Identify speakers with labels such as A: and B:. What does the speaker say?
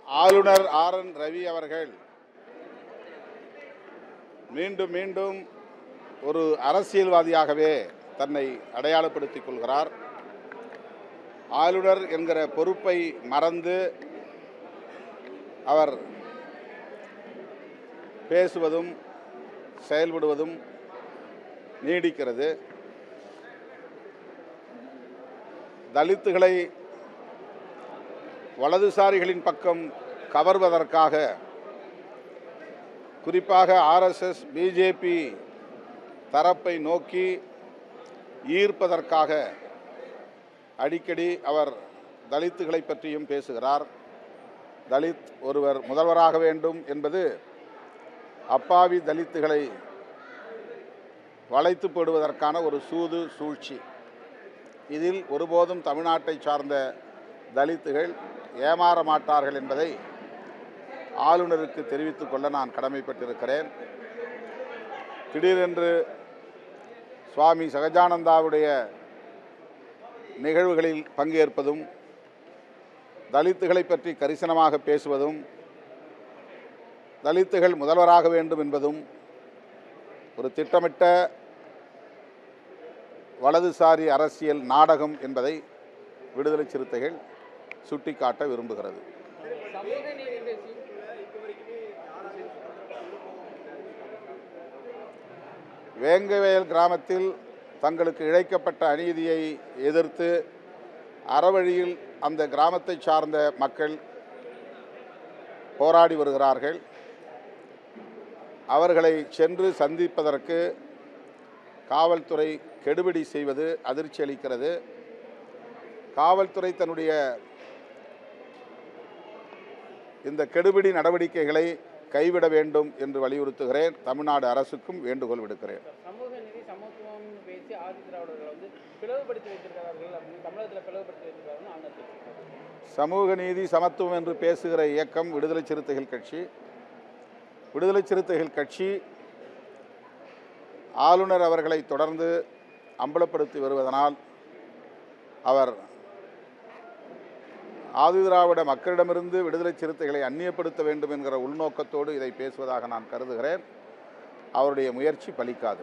A: ஆளுநர் ஆர்.என். ரவி அவர்கள் மீண்டும் மீண்டும் ஒரு அரசியல்வாதியாகவே தன்னை அடையாளப்படுத்திக் கொள்கிறார். ஆளுநர் என்கிற பொறுப்பை மறந்து அவர் பேசுவதும் செயல்படுவதும் நீடிக்கிறது. தலித்துகளை வலதுசாரிகளின் பக்கம் கவர்வதற்காக, குறிப்பாக ஆர்எஸ்எஸ் பிஜேபி தரப்பை நோக்கி ஈர்ப்பதற்காக அடிக்கடி அவர் தலித்துகளை பற்றியும் பேசுகிறார். தலித் ஒருவர் முதல்வராக வேண்டும் என்பது அப்பாவி தலித்துகளை வளைத்து போடுவதற்கான ஒரு சூது சூழ்ச்சி. இதில் ஒருபோதும் தமிழ்நாட்டை சார்ந்த தலித்துகள் ஏமாற மாட்டார்கள் என்பதை ஆளுநருக்கு தெரிவித்துக் கொள்ள நான் கடமைப்பட்டிருக்கிறேன். திடீரென்று சுவாமி சகஜானந்தாவுடைய நிகழ்வுகளில் பங்கேற்பதும், தலித்துகளை பற்றி கரிசனமாக பேசுவதும், தலித்துகள் முதல்வராக வேண்டும் என்பதும் ஒரு திட்டமிட்ட வலதுசாரி அரசியல் நாடகம் என்பதை விடுதலை சிறுத்தைகள் சுட்டிக்காட்ட விரும்புகிறது. வேங்கவேல் கிராமத்தில் தங்களுக்கு இழைக்கப்பட்ட அநீதியை எதிர்த்து அறவழியில் அந்த கிராமத்தை சார்ந்த மக்கள் போராடி வருகிறார்கள். அவர்களை சென்று சந்திப்பதற்கு காவல்துறை கெடுபிடி செய்வது அதிர்ச்சி அளிக்கிறது. காவல்துறை தன்னுடைய இந்த கெடுபிடி நடவடிக்கைகளை கைவிட வேண்டும் என்று வலியுறுத்துகிறேன். தமிழ்நாடு அரசுக்கும் வேண்டுகோள் விடுக்கிறேன்.
B: சமூக நீதி சமத்துவம் பேசி ஆதிதிராவிடர்கள் வந்து பிளவுபடுத்தி வைத்திருக்கிறார்கள் அப்படின்னு தமிழகத்தில் பிளவுபடுத்தி வைத்திருக்கிறார்கள்.
A: சமூக நீதி சமத்துவம் என்று பேசுகிற இயக்கம் விடுதலை சிறுத்தைகள் கட்சி. விடுதலை சிறுத்தைகள் கட்சி ஆளுநர் அவர்களை தொடர்ந்து அம்பலப்படுத்தி வருவதனால் அவர் ஆதிதிராவிட மக்களிடமிருந்து விடுதலை சிறுத்தைகளை அந்நியப்படுத்த வேண்டும் என்கிற உள்நோக்கத்தோடு இதை பேசுவதாக நான் கருதுகிறேன். அவருடைய முயற்சி பலிக்காது.